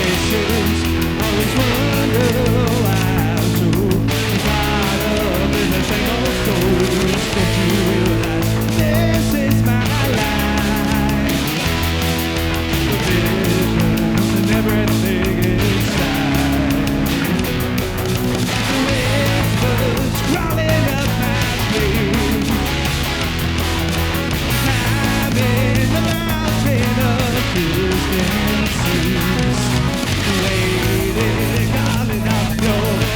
faces. Always wonder why I'm so caught up in the same old stories. Don't you realize this is my life? The visions and everything inside. The whispers crawling up my sleeve. I'm in the mountain of distant seas, waiting, calling out your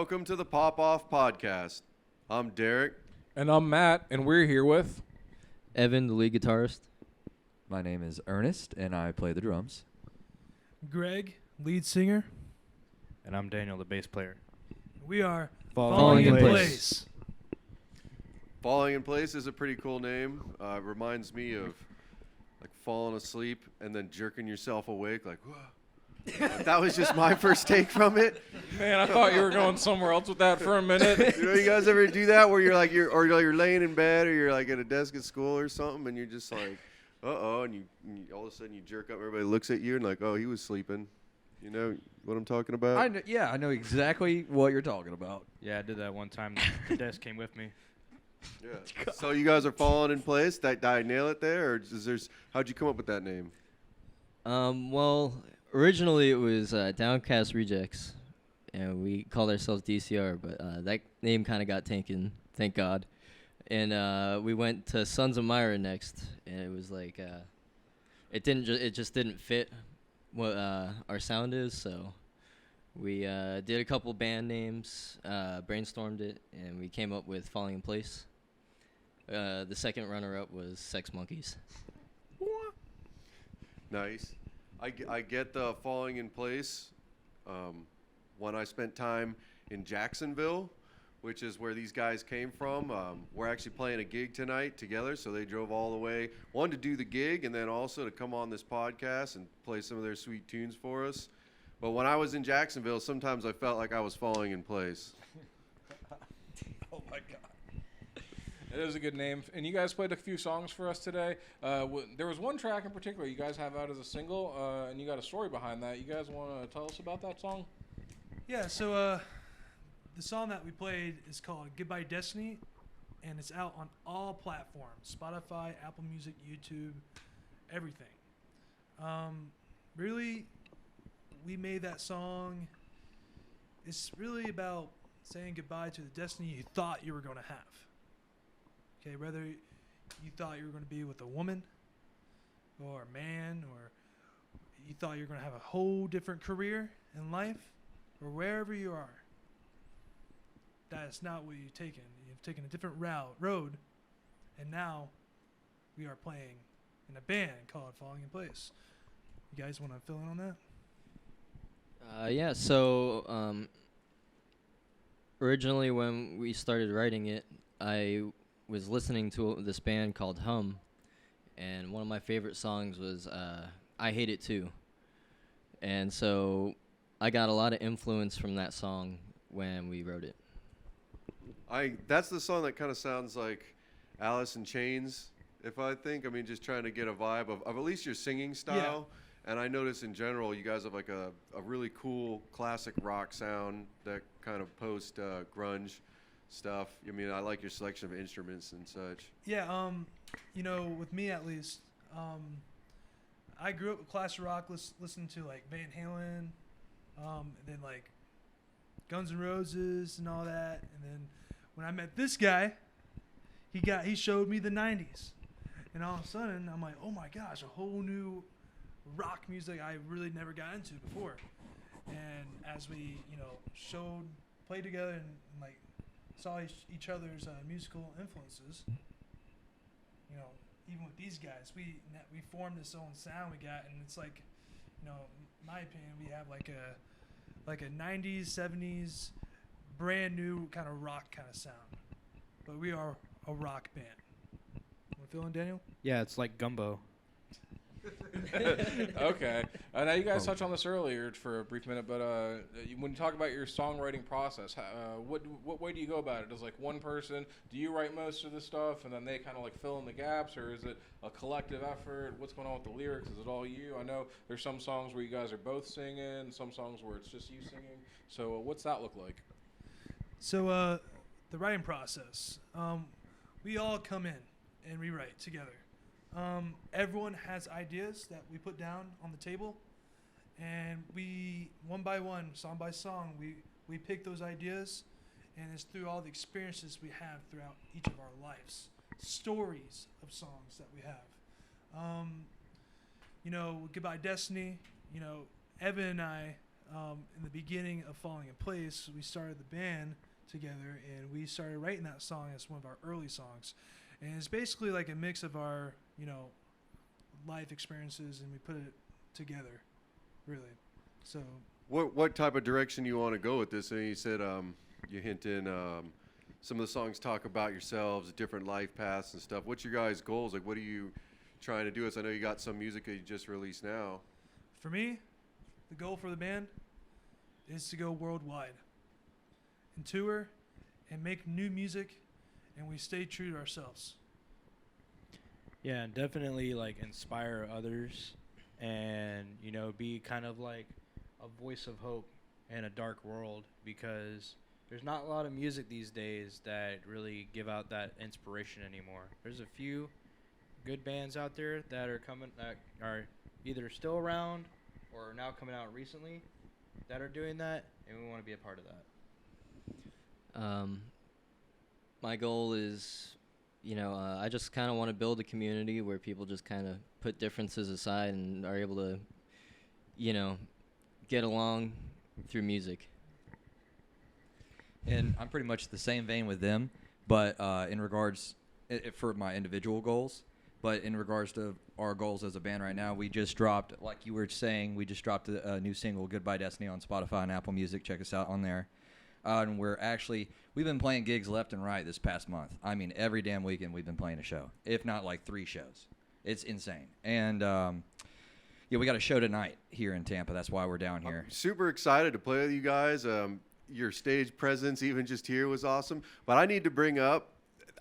Welcome to the Pop Off Podcast. I'm Derek. And I'm Matt, and we're here with Evan, the lead guitarist. My name is Ernest, and I play the drums. Greg, lead singer. And I'm Daniel, the bass player. We are Falling in Place. Falling in Place is a pretty cool name. It reminds me of like falling asleep and then jerking yourself awake, like, whoa. That was just my first take from it. Man, I thought you were going somewhere else with that for a minute. You guys ever do that where you're laying in bed or you're like at a desk at school or something and you're just like, uh-oh, and you all of a sudden you jerk up, everybody looks at you and like, oh, he was sleeping. You know what I'm talking about? I know exactly what you're talking about. Yeah, I did that one time. The desk came with me. Yeah. So you guys are falling in place. Did I nail it there, or how'd you come up with that name? Well, originally it was Downcast Rejects, and we called ourselves DCR, but that name kind of got taken, thank God. And we went to Sons of Myra next, and it was like it just didn't fit what our sound is, so we did a couple band names, brainstormed it, and we came up with Falling in Place. The second runner-up was Sex Monkeys. Nice. I get the Falling in Place. When I spent time in Jacksonville, which is where these guys came from, we're actually playing a gig tonight together, so they drove all the way, one, to do the gig, and then also to come on this podcast and play some of their sweet tunes for us. But when I was in Jacksonville, sometimes I felt like I was falling in place. Oh, my God. It is a good name. And you guys played a few songs for us today. There was one track in particular you guys have out as a single, and you got a story behind that. You guys want to tell us about that song? Yeah, so the song that we played is called Goodbye Destiny, and it's out on all platforms, Spotify, Apple Music, YouTube, everything. Really, we made that song. It's really about saying goodbye to the destiny you thought you were going to have. Okay, whether you thought you were going to be with a woman or a man, or you thought you were going to have a whole different career in life, or wherever you are, that is not what you've taken. You've taken a different road, and now we are playing in a band called Falling in Place. You guys want to fill in on that? Yeah, so originally when we started writing it, I was listening to this band called Hum, and one of my favorite songs was I Hate It Too. And so I got a lot of influence from that song when we wrote it. That's the song that kind of sounds like Alice in Chains, I mean, just trying to get a vibe of at least your singing style. Yeah. And I notice in general, you guys have like a really cool classic rock sound that kind of post grunge stuff. I mean, I like your selection of instruments and such. Yeah, with me at least, I grew up with classic rock, listening to like Van Halen, and then like Guns N' Roses and all that. And then when I met this guy, he showed me the 90s. And all of a sudden, I'm like, oh my gosh, a whole new rock music I really never got into before. And as we, played together and like saw each other's musical influences, even with these guys, we formed this own sound we got, and it's like, in my opinion, we have like a 90s, 70s, brand new kind of rock kind of sound. But we are a rock band. Want to fill in, Daniel? Yeah, it's like gumbo. Okay. Now you guys touched on this earlier for a brief minute, but when you talk about your songwriting process, what way do you go about it? Does like one person, do you write most of the stuff and then they kind of like fill in the gaps, or is it a collective effort? What's going on with the lyrics? Is it all you? I know there's some songs where you guys are both singing, some songs where it's just you singing. So what's that look like? So the writing process, we all come in and we write together. Everyone has ideas that we put down on the table, and we, one by one, song by song, we pick those ideas, and it's through all the experiences we have throughout each of our lives, stories of songs that we have. Goodbye Destiny, Evan and I in the beginning of Falling in Place, we started the band together, and we started writing that song as one of our early songs. And it's basically like a mix of our, life experiences, and we put it together, really. So What type of direction you want to go with this? And you said you hint in some of the songs talk about yourselves, different life paths and stuff. What's your guys' goals? Like, what are you trying to do? As I know you got some music that you just released now. for me, the goal for the band is to go worldwide and tour and make new music, and we stay true to ourselves. Yeah, and definitely like inspire others, and be kind of like a voice of hope in a dark world, because there's not a lot of music these days that really give out that inspiration anymore. There's a few good bands out there that are either still around or are now coming out recently that are doing that, and we want to be a part of that. My goal is, I just kind of want to build a community where people just kind of put differences aside and are able to, get along through music. And I'm pretty much the same vein with them, but in regards for my individual goals, but in regards to our goals as a band right now, we just dropped, like you were saying, we just dropped a new single, Goodbye Destiny, on Spotify and Apple Music. Check us out on there. And we've been playing gigs left and right this past month. I mean, every damn weekend we've been playing a show, if not like 3 shows. It's insane. And we got a show tonight here in Tampa. That's why we're down here. I'm super excited to play with you guys. Your stage presence, even just here, was awesome. But I need to bring up,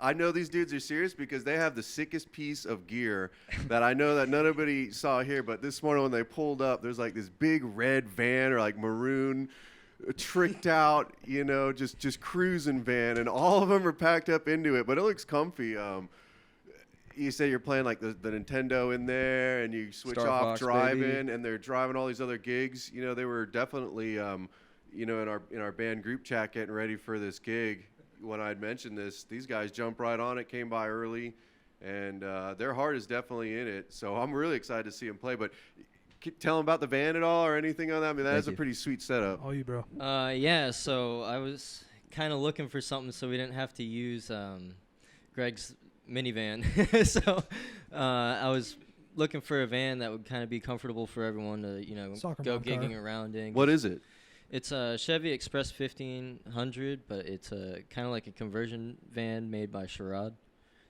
I know these dudes are serious because they have the sickest piece of gear that I know that nobody saw here. But this morning when they pulled up, there's like this big red van or like maroon tricked out, just cruising van, and all of them are packed up into it, but it looks comfy. You say you're playing like the Nintendo in there, and you switch Star off Fox, driving, baby. and they're driving all these other gigs. They were definitely, in our band group chat getting ready for this gig. When I'd mentioned this, these guys jumped right on it, came by early, and their heart is definitely in it. So I'm really excited to see them play. But tell them about the van at all or anything on that. I mean, that is a pretty sweet setup. All you, bro. Yeah, so I was kind of looking for something so we didn't have to use Greg's minivan. So I was looking for a van that would kind of be comfortable for everyone to, Soccer go mom car. gigging around in. What is it? It's a Chevy Express 1500, but it's kind of like a conversion van made by Sherrod.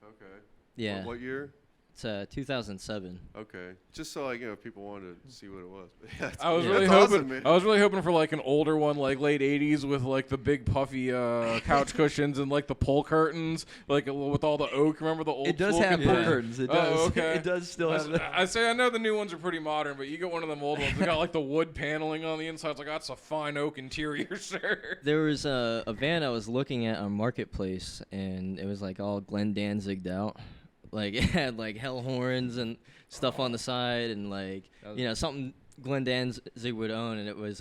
Okay. Yeah. What year? It's 2007. Okay. Just so if people wanted to see what it was. But yeah, I was that's really awesome, hoping. man. I was really hoping for like an older one, like late '80s, with like the big puffy couch cushions and like the pull curtains, like with all the oak. Remember the old? It does have pull pull curtains. It does. Oh, okay. It does still have that. I say I know the new ones are pretty modern, but you get one of them old ones. They got like the wood paneling on the inside. It's like that's a fine oak interior, sir. There was a van I was looking at on Marketplace, and it was like all Glenn Danzigged out. Like it had like hell horns and stuff on the side, and like something Glenn Danzig would own, and it was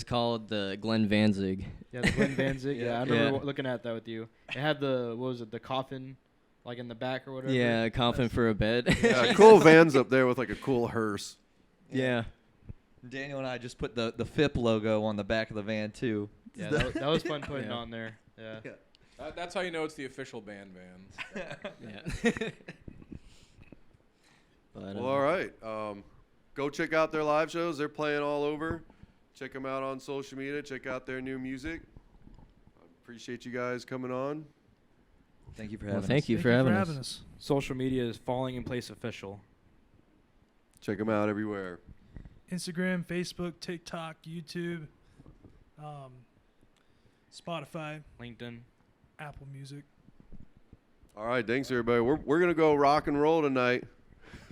called the Glenn Vanzig. Yeah, the Glenn Danzig. Yeah, I remember Yeah. looking at that with you. It had the coffin, like in the back or whatever. Yeah, a coffin for a bed. Yeah, cool vans up there with like a cool hearse. Yeah. Daniel and I just put the FIP logo on the back of the van too. Yeah, that was fun putting Yeah. on there. Yeah. That's how you know it's the official band van. Yeah. But, Well, all right. Go check out their live shows. They're playing all over. Check them out on social media. Check out their new music. I appreciate you guys coming on. Thank you for Well, having thank us. you for having us. us. Social media is Falling in Place Official. Check them out everywhere. Instagram, Facebook, TikTok, YouTube, Spotify, LinkedIn. Apple Music. All right. Thanks, everybody. We're going to go rock and roll tonight.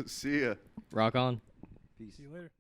See ya. Rock on. Peace. See you later.